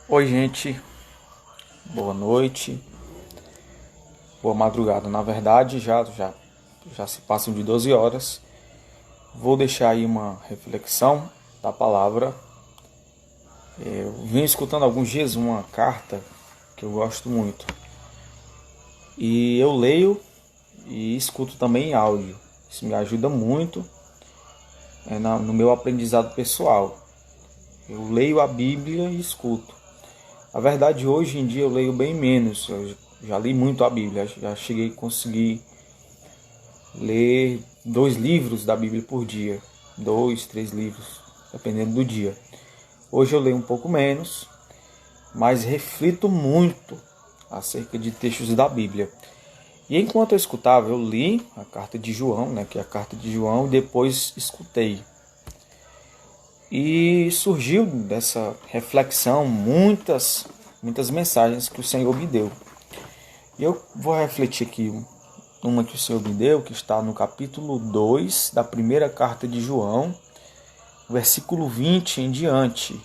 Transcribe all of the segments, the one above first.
Oi, gente. Boa noite. Boa madrugada. Na verdade, já se passam de 12 horas. Vou deixar aí uma reflexão da palavra. Eu vim escutando há alguns dias uma carta que eu gosto muito. E eu leio e escuto também em áudio. Isso me ajuda muito no meu aprendizado pessoal. Eu leio a Bíblia e escuto. A verdade, hoje em dia eu leio bem menos. Eu já li muito a Bíblia. Já cheguei a conseguir ler 2 livros da Bíblia por dia. 2, 3 livros, dependendo do dia. Hoje eu leio um pouco menos, mas reflito muito acerca de textos da Bíblia. E enquanto eu escutava, eu li a carta de João, que é a carta de João, e depois escutei. E surgiu dessa reflexão muitas mensagens que o Senhor me deu. E eu vou refletir aqui uma que o Senhor me deu, que está no capítulo 2 da primeira carta de João, versículo 20 em diante.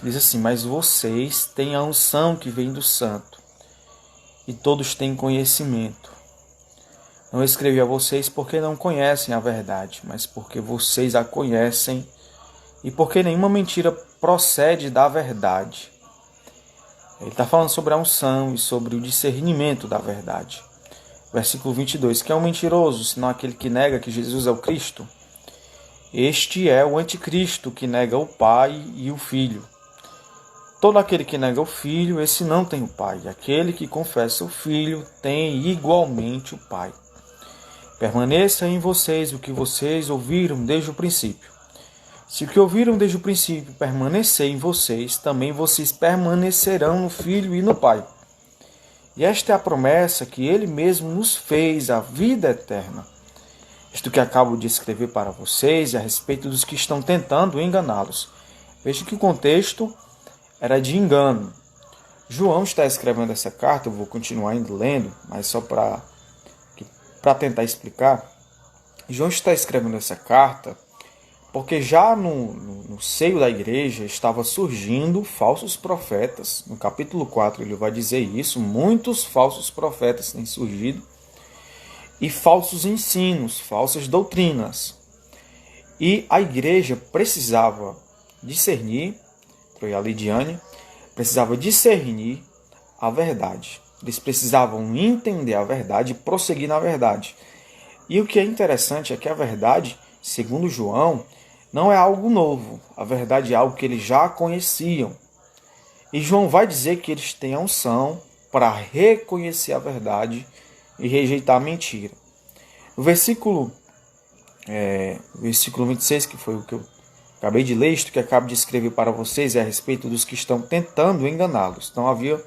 Diz assim: mas vocês têm a unção que vem do Santo, e todos têm conhecimento. Não escrevi a vocês porque não conhecem a verdade, mas porque vocês a conhecem e porque nenhuma mentira procede da verdade. Ele está falando sobre a unção e sobre o discernimento da verdade. Versículo 22. Que é um mentiroso, senão aquele que nega que Jesus é o Cristo? Este é o anticristo que nega o Pai e o Filho. Todo aquele que nega o Filho, esse não tem o Pai. Aquele que confessa o Filho tem igualmente o Pai. Permaneça em vocês o que vocês ouviram desde o princípio. Se o que ouviram desde o princípio permanecer em vocês, também vocês permanecerão no Filho e no Pai. E esta é a promessa que Ele mesmo nos fez, a vida eterna. Isto que acabo de escrever para vocês é a respeito dos que estão tentando enganá-los. Veja que o contexto era de engano. João está escrevendo essa carta, eu vou continuar ainda lendo, mas só para tentar explicar. João está escrevendo essa carta porque já no seio da igreja estava surgindo falsos profetas. No capítulo 4 ele vai dizer isso, muitos falsos profetas têm surgido, e falsos ensinos, falsas doutrinas. E a igreja precisava discernir, foi a Lidiane, precisava discernir a verdade. Eles precisavam entender a verdade e prosseguir na verdade. E o que é interessante é que a verdade, segundo João, não é algo novo. A verdade é algo que eles já conheciam. E João vai dizer que eles têm a unção para reconhecer a verdade e rejeitar a mentira. O versículo 26, que foi o que eu acabei de ler, isto que acabo de escrever para vocês é a respeito dos que estão tentando enganá-los. Então havia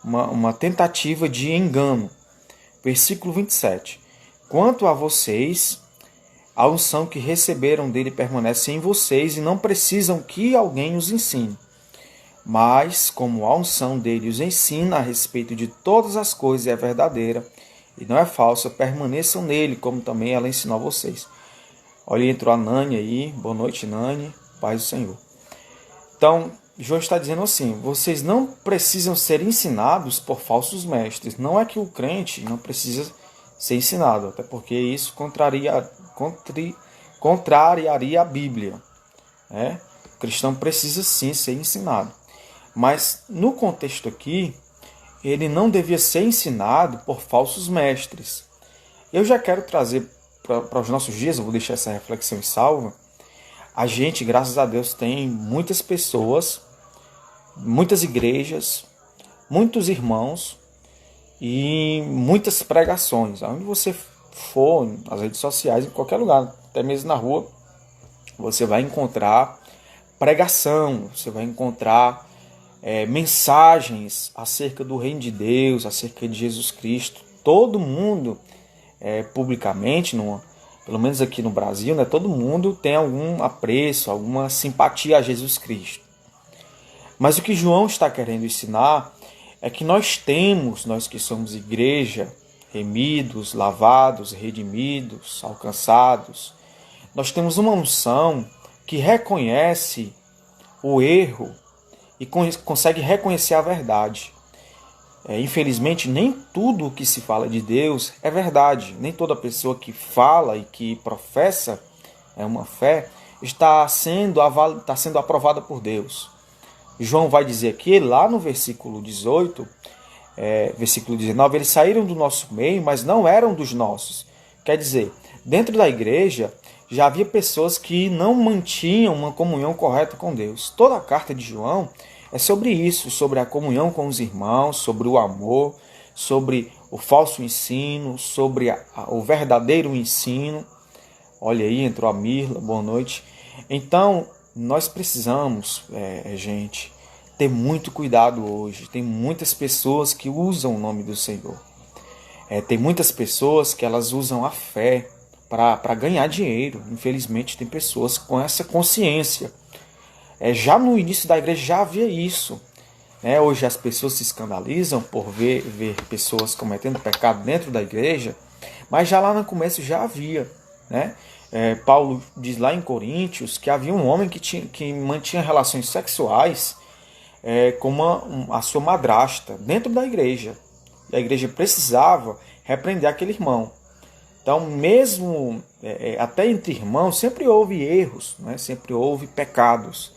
uma tentativa de engano. Versículo 27. Quanto a vocês, a unção que receberam dele permanece em vocês e não precisam que alguém os ensine. Mas, como a unção dele os ensina a respeito de todas as coisas e é verdadeira e não é falsa, permaneçam nele, como também ela ensinou a vocês. Olha, entrou a Nani aí. Boa noite, Nani. Paz do Senhor. Então, João está dizendo assim: vocês não precisam ser ensinados por falsos mestres. Não é que o crente não precisa ser ensinado, até porque isso contrariaria a Bíblia. O cristão precisa sim ser ensinado. Mas no contexto aqui, ele não devia ser ensinado por falsos mestres. Eu já quero trazer para os nossos dias, eu vou deixar essa reflexão em salva. A gente, graças a Deus, tem muitas pessoas, muitas igrejas, muitos irmãos e muitas pregações. Onde você for, nas redes sociais, em qualquer lugar, até mesmo na rua, você vai encontrar pregação, você vai encontrar mensagens acerca do reino de Deus, acerca de Jesus Cristo. Todo mundo, publicamente, pelo menos aqui no Brasil, todo mundo tem algum apreço, alguma simpatia a Jesus Cristo. Mas o que João está querendo ensinar é que nós que somos igreja, remidos, lavados, redimidos, alcançados, nós temos uma unção que reconhece o erro e consegue reconhecer a verdade. Infelizmente, nem tudo o que se fala de Deus é verdade. Nem toda pessoa que fala e que professa uma fé está sendo aprovada por Deus. João vai dizer aqui, lá no versículo 18, versículo 19, eles saíram do nosso meio, mas não eram dos nossos. Quer dizer, dentro da igreja já havia pessoas que não mantinham uma comunhão correta com Deus. Toda a carta de João é sobre isso, sobre a comunhão com os irmãos, sobre o amor, sobre o falso ensino, sobre o verdadeiro ensino. Olha aí, entrou a Mirla, boa noite. Então, nós precisamos, gente, ter muito cuidado hoje. Tem muitas pessoas que usam o nome do Senhor. Tem muitas pessoas que elas usam a fé para ganhar dinheiro. Infelizmente, tem pessoas com essa consciência. Já no início da igreja já havia isso. Hoje as pessoas se escandalizam por ver pessoas cometendo pecado dentro da igreja, mas já lá no começo já havia. Paulo diz lá em Coríntios que havia um homem que mantinha relações sexuais com a sua madrasta dentro da igreja. E a igreja precisava repreender aquele irmão. Então, mesmo até entre irmãos, sempre houve erros, sempre houve pecados.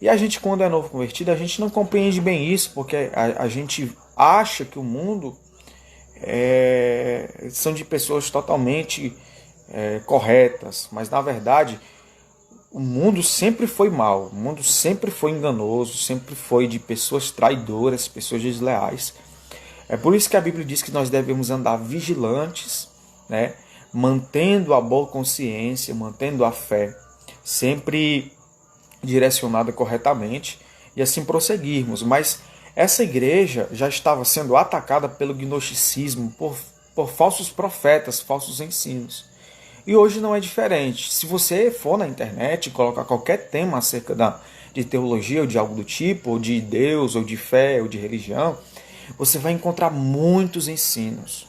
E a gente, quando é novo convertido, a gente não compreende bem isso, porque a gente acha que o mundo são de pessoas totalmente corretas, mas na verdade o mundo sempre foi mau, o mundo sempre foi enganoso, sempre foi de pessoas traidoras, pessoas desleais. É por isso que a Bíblia diz que nós devemos andar vigilantes, mantendo a boa consciência, mantendo a fé sempre direcionada corretamente e assim prosseguirmos. Mas essa igreja já estava sendo atacada pelo gnosticismo, por falsos profetas, falsos ensinos. E hoje não é diferente. Se você for na internet e colocar qualquer tema acerca de teologia ou de algo do tipo, ou de Deus, ou de fé, ou de religião, você vai encontrar muitos ensinos.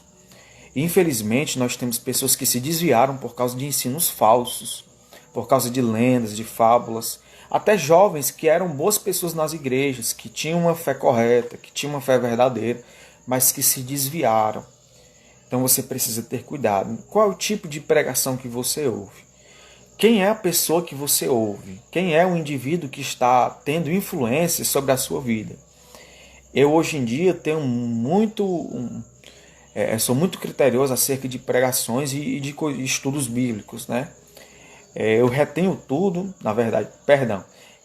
E, infelizmente, nós temos pessoas que se desviaram por causa de ensinos falsos, por causa de lendas, de fábulas. Até jovens que eram boas pessoas nas igrejas, que tinham uma fé correta, que tinham uma fé verdadeira, mas que se desviaram. Então você precisa ter cuidado. Qual é o tipo de pregação que você ouve? Quem é a pessoa que você ouve? Quem é o indivíduo que está tendo influência sobre a sua vida? Eu hoje em dia tenho sou muito criterioso acerca de pregações e de estudos bíblicos, Eu retenho tudo,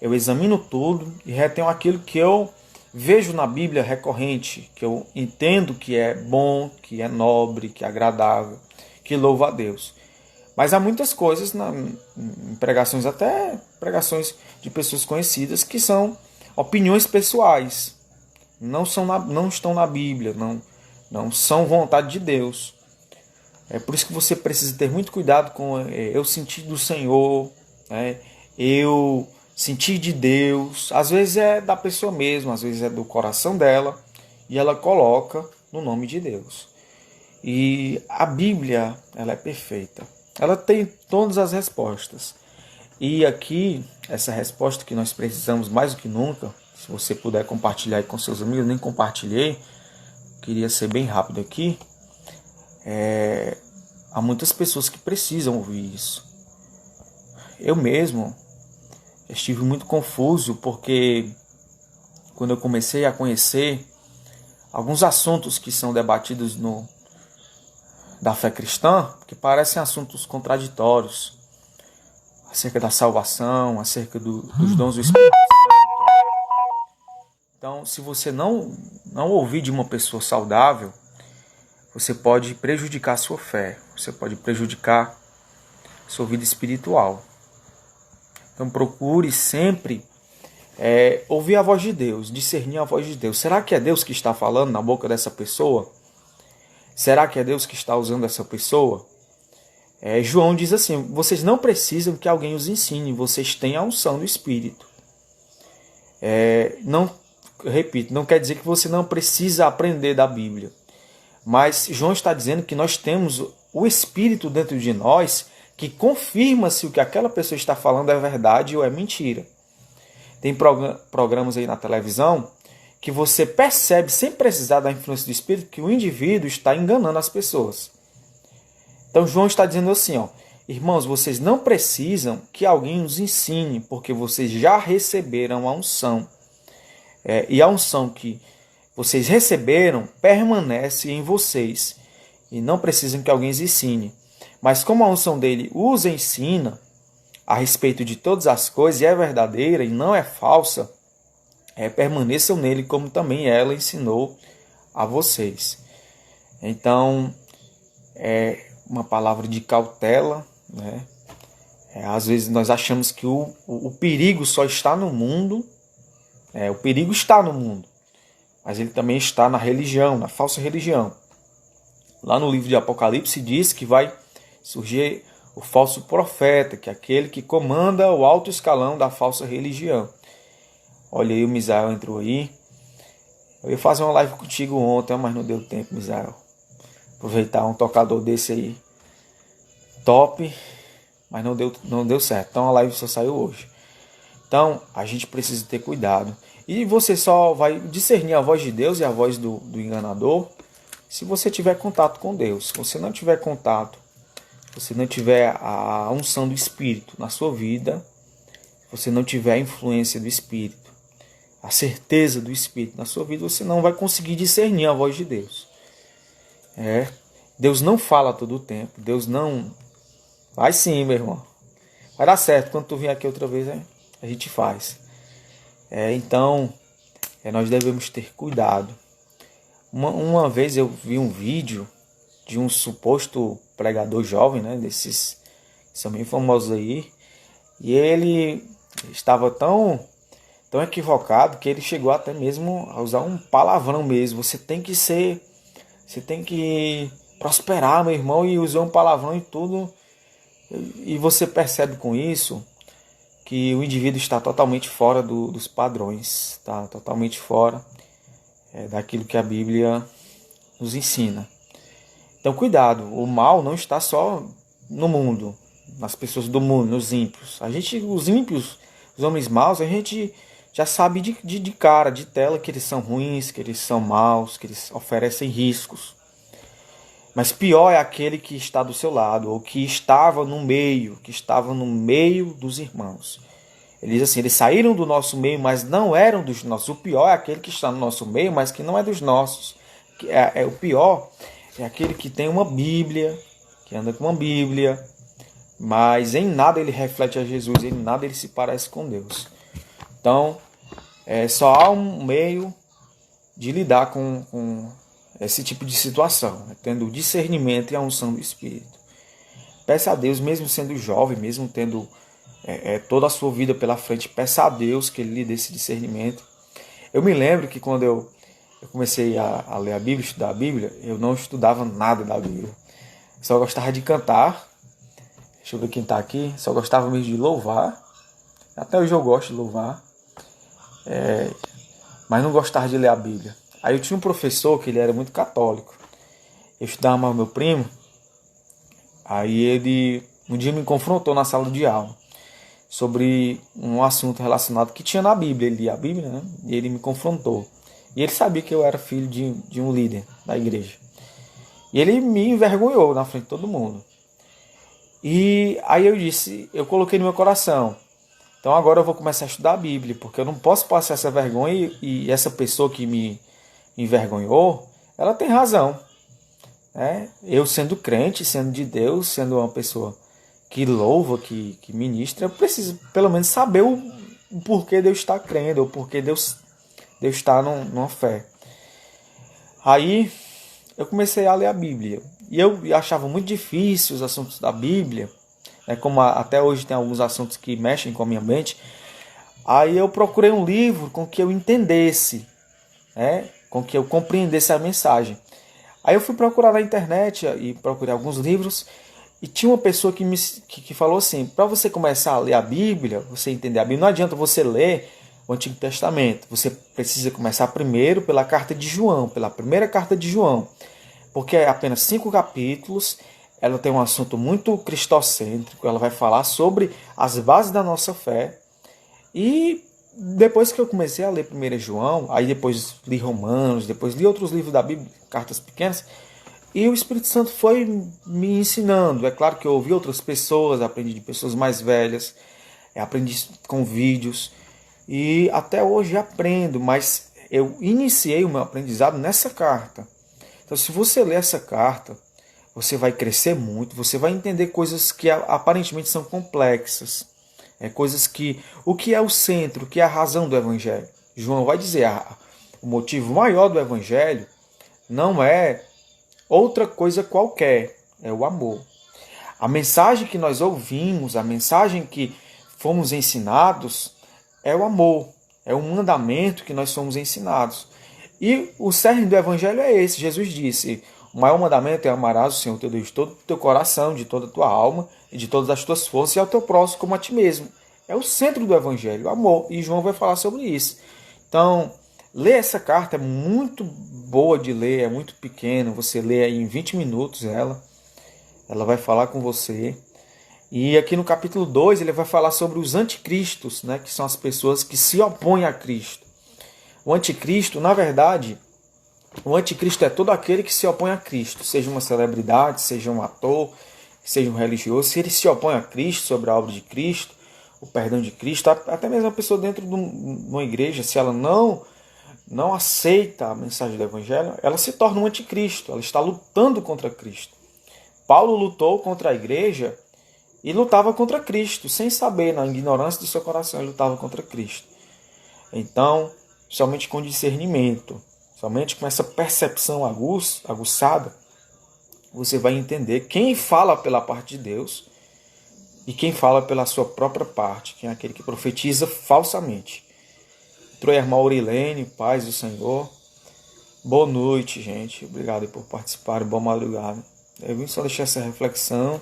eu examino tudo e retenho aquilo que eu vejo na Bíblia recorrente, que eu entendo que é bom, que é nobre, que é agradável, que louva a Deus. Mas há muitas coisas em pregações, até pregações de pessoas conhecidas, que são opiniões pessoais, não estão na Bíblia, não são vontade de Deus. É por isso que você precisa ter muito cuidado com eu senti do Senhor, eu senti de Deus. Às vezes é da pessoa mesma, às vezes é do coração dela, e ela coloca no nome de Deus. E a Bíblia, ela é perfeita. Ela tem todas as respostas. E aqui, essa resposta que nós precisamos mais do que nunca, se você puder compartilhar aí com seus amigos, nem compartilhei, queria ser bem rápido aqui. Há muitas pessoas que precisam ouvir isso. Eu mesmo estive muito confuso porque quando eu comecei a conhecer alguns assuntos que são debatidos da fé cristã, que parecem assuntos contraditórios, acerca da salvação, acerca dos dons do Espírito Santo. Então, se você não ouvir de uma pessoa saudável, você pode prejudicar a sua fé, você pode prejudicar a sua vida espiritual. Então procure sempre ouvir a voz de Deus, discernir a voz de Deus. Será que é Deus que está falando na boca dessa pessoa? Será que é Deus que está usando essa pessoa? João diz assim, vocês não precisam que alguém os ensine, vocês têm a unção do Espírito. Não quer dizer que você não precisa aprender da Bíblia. Mas João está dizendo que nós temos o Espírito dentro de nós que confirma se o que aquela pessoa está falando é verdade ou é mentira. Tem programas aí na televisão que você percebe, sem precisar da influência do Espírito, que o indivíduo está enganando as pessoas. Então João está dizendo assim, ó, irmãos, vocês não precisam que alguém os ensine, porque vocês já receberam a unção. E a unção que vocês receberam permanece em vocês. E não precisam que alguém os ensine. Mas como a unção dele os ensina a respeito de todas as coisas, e é verdadeira e não é falsa, permaneçam nele como também ela ensinou a vocês. Então, é uma palavra de cautela, né? Às vezes nós achamos que o perigo só está no mundo. O perigo está no mundo, mas ele também está na religião, na falsa religião. Lá no livro de Apocalipse diz que vai surgir o falso profeta, que é aquele que comanda o alto escalão da falsa religião. Olha aí, o Misael entrou aí. Eu ia fazer uma live contigo ontem, mas não deu tempo, Misael. Aproveitar um tocador desse aí. Top, mas não deu certo. Então a live só saiu hoje. Então a gente precisa ter cuidado. E você só vai discernir a voz de Deus e a voz do enganador se você tiver contato com Deus. Se você não tiver contato, se você não tiver a unção do Espírito na sua vida, se você não tiver a influência do Espírito, a certeza do Espírito na sua vida, você não vai conseguir discernir a voz de Deus. Deus não fala todo o tempo. Deus não... Vai sim, meu irmão. Vai dar certo. Quando tu vier aqui outra vez, a gente faz. Então, nós devemos ter cuidado. Uma vez eu vi um vídeo de um suposto pregador jovem, né, desses que são bem famosos aí, e ele estava tão equivocado que ele chegou até mesmo a usar um palavrão mesmo. Você tem que prosperar, meu irmão, e usou um palavrão e tudo. E você percebe com isso que o indivíduo está totalmente fora dos padrões, está totalmente fora daquilo que a Bíblia nos ensina. Então cuidado, o mal não está só no mundo, nas pessoas do mundo, nos ímpios. Os ímpios, os homens maus, a gente já sabe de cara, de tela, que eles são ruins, que eles são maus, que eles oferecem riscos. Mas pior é aquele que está do seu lado, ou que estava no meio dos irmãos. Ele diz assim, eles saíram do nosso meio, mas não eram dos nossos. O pior é aquele que está no nosso meio, mas que não é dos nossos. O pior é aquele que tem uma Bíblia, que anda com uma Bíblia, mas em nada ele reflete a Jesus, em nada ele se parece com Deus. Então, só há um meio de lidar com esse tipo de situação, tendo o discernimento e a unção do Espírito. Peça a Deus, mesmo sendo jovem, mesmo tendo toda a sua vida pela frente, peça a Deus que Ele lhe dê esse discernimento. Eu me lembro que quando eu comecei a ler a Bíblia, estudar a Bíblia, eu não estudava nada da Bíblia. Só gostava de cantar. Deixa eu ver quem está aqui. Só gostava mesmo de louvar. Até hoje eu gosto de louvar. Mas não gostava de ler a Bíblia. Aí eu tinha um professor que ele era muito católico. Eu estudava mais o meu primo. Aí ele um dia me confrontou na sala de aula sobre um assunto relacionado que tinha na Bíblia. Ele lia a Bíblia, né? E ele me confrontou. E ele sabia que eu era filho de um líder da igreja. E ele me envergonhou na frente de todo mundo. E aí eu coloquei no meu coração, então agora eu vou começar a estudar a Bíblia, porque eu não posso passar essa vergonha e essa pessoa que me envergonhou, ela tem razão. Eu sendo crente, sendo de Deus, sendo uma pessoa que louva, que ministra, eu preciso pelo menos saber o porquê Deus está crendo, ou porquê Deus está numa fé. Aí eu comecei a ler a Bíblia. E eu achava muito difícil os assuntos da Bíblia, como até hoje tem alguns assuntos que mexem com a minha mente. Aí eu procurei um livro com que eu entendesse, com que eu compreendesse a mensagem. Aí eu fui procurar na internet e procurei alguns livros. E tinha uma pessoa que falou assim, para você começar a ler a Bíblia, você entender a Bíblia, não adianta você ler o Antigo Testamento. Você precisa começar primeiro pela carta de João, pela primeira carta de João. Porque é apenas 5 capítulos, ela tem um assunto muito cristocêntrico, ela vai falar sobre as bases da nossa fé. E depois que eu comecei a ler 1 João, aí depois li Romanos, depois li outros livros da Bíblia, cartas pequenas, e o Espírito Santo foi me ensinando. É claro que eu ouvi outras pessoas, aprendi de pessoas mais velhas, aprendi com vídeos, e até hoje aprendo, mas eu iniciei o meu aprendizado nessa carta. Então, se você ler essa carta, você vai crescer muito, você vai entender coisas que aparentemente são complexas, coisas que... O que é o centro, o que é a razão do Evangelho? João vai dizer, o motivo maior do Evangelho não é outra coisa qualquer, é o amor. A mensagem que nós ouvimos, a mensagem que fomos ensinados, é o amor, é o mandamento que nós somos ensinados. E o cerne do Evangelho é esse. Jesus disse, o maior mandamento é amarás o Senhor teu Deus de todo o teu coração, de toda a tua alma e de todas as tuas forças, e ao teu próximo como a ti mesmo. É o centro do Evangelho, o amor. E João vai falar sobre isso. Então, ler essa carta é muito boa de ler, é muito pequena. Você lê aí em 20 minutos ela vai falar com você. E aqui no capítulo 2 ele vai falar sobre os anticristos, né, que são as pessoas que se opõem a Cristo. O anticristo, na verdade, o anticristo é todo aquele que se opõe a Cristo, seja uma celebridade, seja um ator, seja um religioso. Se ele se opõe a Cristo, sobre a obra de Cristo, o perdão de Cristo, até mesmo a pessoa dentro de uma igreja, se ela não aceita a mensagem do Evangelho, ela se torna um anticristo, ela está lutando contra Cristo. Paulo lutou contra a igreja e lutava contra Cristo, sem saber, na ignorância do seu coração, ele lutava contra Cristo. Então, somente com discernimento, somente com essa percepção aguçada, você vai entender quem fala pela parte de Deus e quem fala pela sua própria parte, quem é aquele que profetiza falsamente. Entrou a irmã Aurilene, paz do Senhor. Boa noite, gente. Obrigado por participar, boa madrugada. Eu vim só deixar essa reflexão.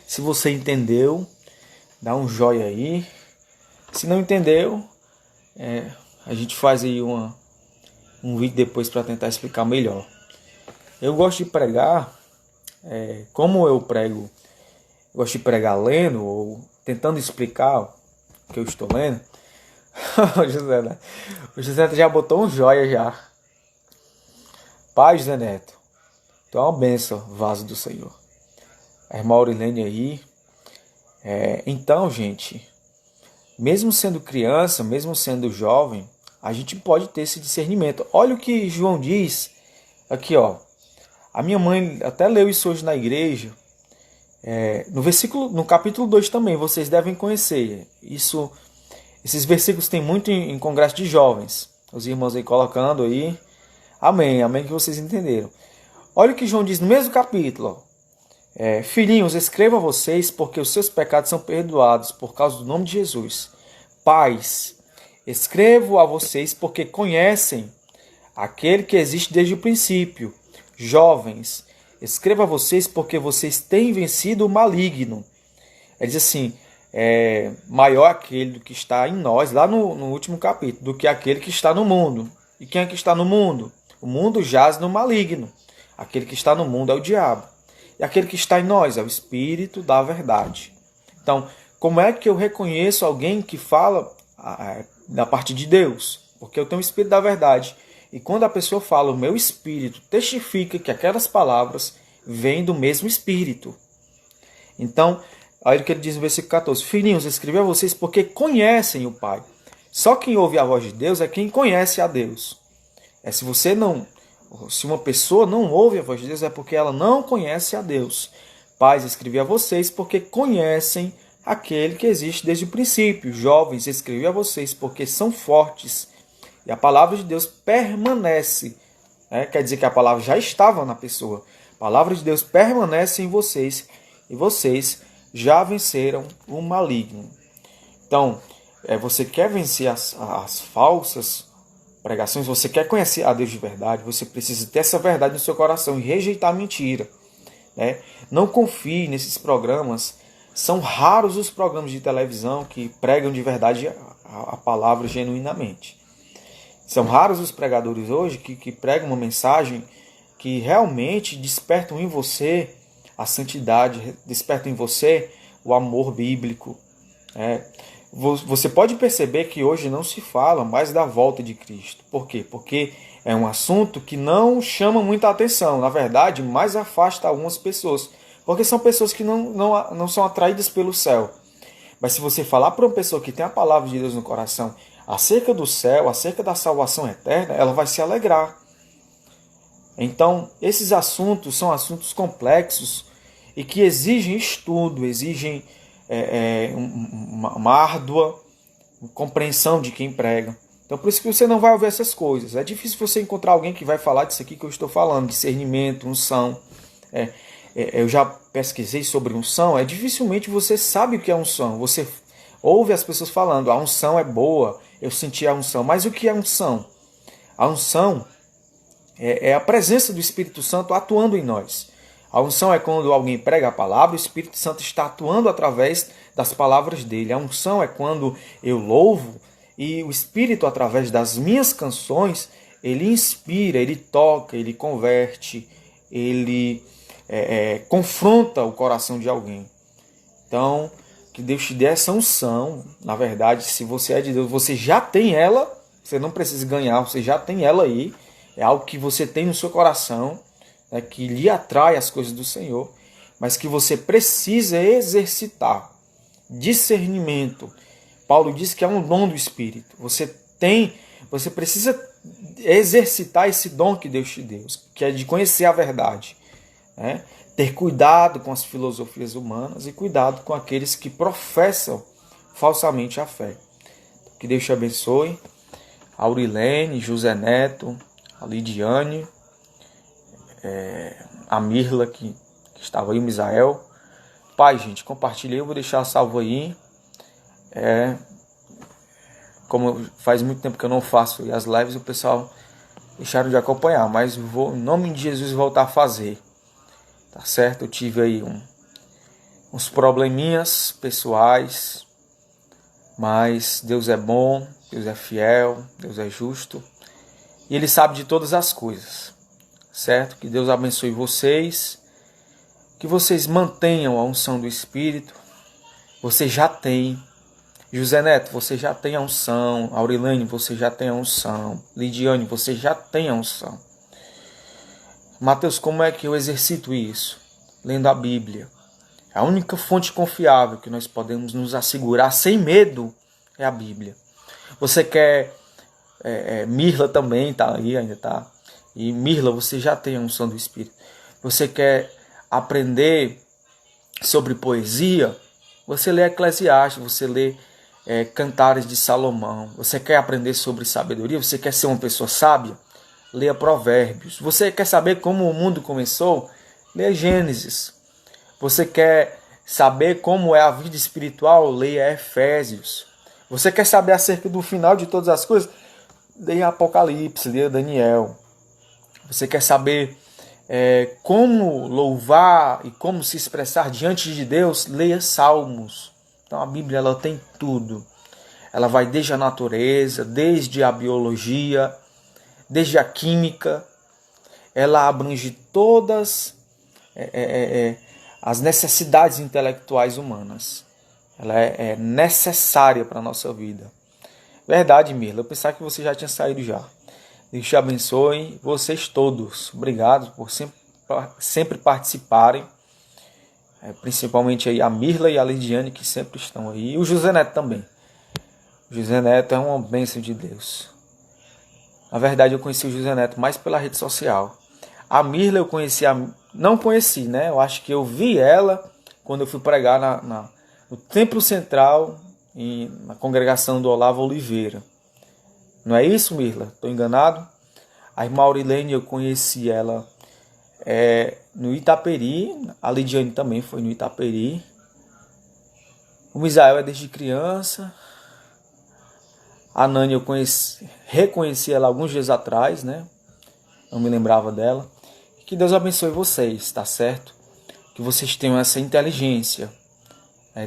Se você entendeu, dá um joinha aí. Se não entendeu, a gente faz aí um vídeo depois para tentar explicar melhor. Eu gosto de pregar, como eu prego, eu gosto de pregar lendo ou tentando explicar o que eu estou lendo. O José já botou um joia já. Pai José Neto, tu é uma bênção, vaso do Senhor. A irmã Aurilene aí. Então, gente, mesmo sendo criança, mesmo sendo jovem, a gente pode ter esse discernimento. Olha o que João diz aqui, ó. A minha mãe até leu isso hoje na igreja. No capítulo 2 também, vocês devem conhecer. Esses versículos tem muito em congresso de jovens. Os irmãos aí colocando aí. Amém, amém que vocês entenderam. Olha o que João diz no mesmo capítulo. Filhinhos, escrevo a vocês porque os seus pecados são perdoados por causa do nome de Jesus. Pais, escrevo a vocês porque conhecem aquele que existe desde o princípio. Jovens, escrevo a vocês porque vocês têm vencido o maligno. Ele diz assim, maior aquele que está em nós, lá no último capítulo, do que aquele que está no mundo. E quem é que está no mundo? O mundo jaz no maligno. Aquele que está no mundo é o diabo. E aquele que está em nós é o Espírito da verdade. Então, como é que eu reconheço alguém que fala da parte de Deus? Porque eu tenho o Espírito da verdade. E quando a pessoa fala, o meu Espírito testifica que aquelas palavras vêm do mesmo Espírito. Então, aí o que ele diz no versículo 14. Filhinhos, escrevi a vocês porque conhecem o Pai. Só quem ouve a voz de Deus é quem conhece a Deus. Se uma pessoa não ouve a voz de Deus, é porque ela não conhece a Deus. Pais, escrevi a vocês porque conhecem aquele que existe desde o princípio. Jovens, escrevi a vocês porque são fortes. E a palavra de Deus permanece. Quer dizer que a palavra já estava na pessoa. A palavra de Deus permanece em vocês. E vocês já venceram o maligno. Então, você quer vencer as falsas pregações, você quer conhecer a Deus de verdade, você precisa ter essa verdade no seu coração e rejeitar a mentira. Não confie nesses programas. São raros os programas de televisão que pregam de verdade a palavra genuinamente. São raros os pregadores hoje que pregam uma mensagem que realmente despertam em você a santidade, despertam em você o amor bíblico. É, você pode perceber que hoje não se fala mais da volta de Cristo. Por quê? Porque é um assunto que não chama muita atenção. Na verdade, mais afasta algumas pessoas. Porque são pessoas que não são atraídas pelo céu. Mas se você falar para uma pessoa que tem a palavra de Deus no coração acerca do céu, acerca da salvação eterna, ela vai se alegrar. Então, esses assuntos são assuntos complexos e que exigem estudo, exigem uma árdua compreensão de quem prega. Então, por isso que você não vai ouvir essas coisas. É difícil você encontrar alguém que vai falar disso aqui que eu estou falando, discernimento, unção. Eu já pesquisei sobre unção, dificilmente você sabe o que é unção. Você ouve as pessoas falando, a unção é boa, eu senti a unção. Mas o que é unção? A unção é a presença do Espírito Santo atuando em nós. A unção é quando alguém prega a palavra, o Espírito Santo está atuando através das palavras dele. A unção é quando eu louvo e o Espírito, através das minhas canções, ele inspira, ele toca, ele converte, ele confronta o coração de alguém. Então, que Deus te dê essa unção. Na verdade, se você é de Deus, você já tem ela, você não precisa ganhar, você já tem ela aí. É algo que você tem no seu coração, que lhe atrai as coisas do Senhor, mas que você precisa exercitar. Discernimento. Paulo diz que é um dom do Espírito. Você precisa exercitar esse dom que Deus te deu, que é de conhecer a verdade. Ter cuidado com as filosofias humanas e cuidado com aqueles que professam falsamente a fé. Que Deus te abençoe. Aurilene, José Neto, a Lidiane, a Mirla, que estava aí, o Misael. Pai, gente, compartilhei, eu vou deixar salvo aí. Como faz muito tempo que eu não faço as lives, o pessoal deixaram de acompanhar, mas vou, em nome de Jesus, voltar a fazer. Tá certo? Eu tive aí uns probleminhas pessoais, mas Deus é bom, Deus é fiel, Deus é justo. E Ele sabe de todas as coisas, certo? Que Deus abençoe vocês, que vocês mantenham a unção do Espírito. Você já tem. José Neto, você já tem a unção. Aurilane, você já tem a unção. Lidiane, você já tem a unção. Mateus, como é que eu exercito isso? Lendo a Bíblia. A única fonte confiável que nós podemos nos assegurar sem medo é a Bíblia. Você quer... Mirla também tá aí, ainda tá. E Mirla, você já tem a unção do Espírito. Você quer aprender sobre poesia? Você lê Eclesiastes, você lê Cantares de Salomão. Você quer aprender sobre sabedoria? Você quer ser uma pessoa sábia? Leia Provérbios. Você quer saber como o mundo começou? Leia Gênesis. Você quer saber como é a vida espiritual? Leia Efésios. Você quer saber acerca do final de todas as coisas? Leia Apocalipse, leia Daniel. Você quer saber como louvar e como se expressar diante de Deus? Leia Salmos. Então a Bíblia ela tem tudo. Ela vai desde a natureza, desde a biologia, desde a química. Ela abrange todas as necessidades intelectuais humanas. Ela é necessária para a nossa vida. Verdade, Mirla. Eu pensava que você já tinha saído já. Deus te abençoe. Vocês todos. Obrigado por sempre participarem. Principalmente aí a Mirla e a Lidiane, que sempre estão aí. E o José Neto também. O José Neto é uma bênção de Deus. Na verdade, eu conheci o José Neto mais pela rede social. A Mirla eu não conheci, né? Eu acho que eu vi ela quando eu fui pregar no Templo Central, na congregação do Olavo Oliveira. Não é isso, Mirla? Estou enganado? A irmã Aurilene, eu conheci ela no Itaperi. A Lidiane também foi no Itaperi. O Misael é desde criança. A Nani eu reconheci ela alguns dias atrás, né? Não me lembrava dela. Que Deus abençoe vocês, tá certo? Que vocês tenham essa inteligência.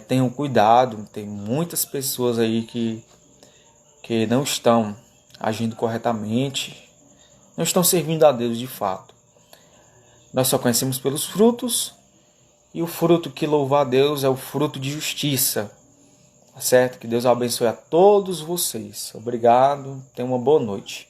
Tenham cuidado. Tem muitas pessoas aí que não estão agindo corretamente. Não estão servindo a Deus de fato. Nós só conhecemos pelos frutos. E o fruto que louva a Deus é o fruto de justiça. Tá certo? Que Deus abençoe a todos vocês. Obrigado. Tenha uma boa noite.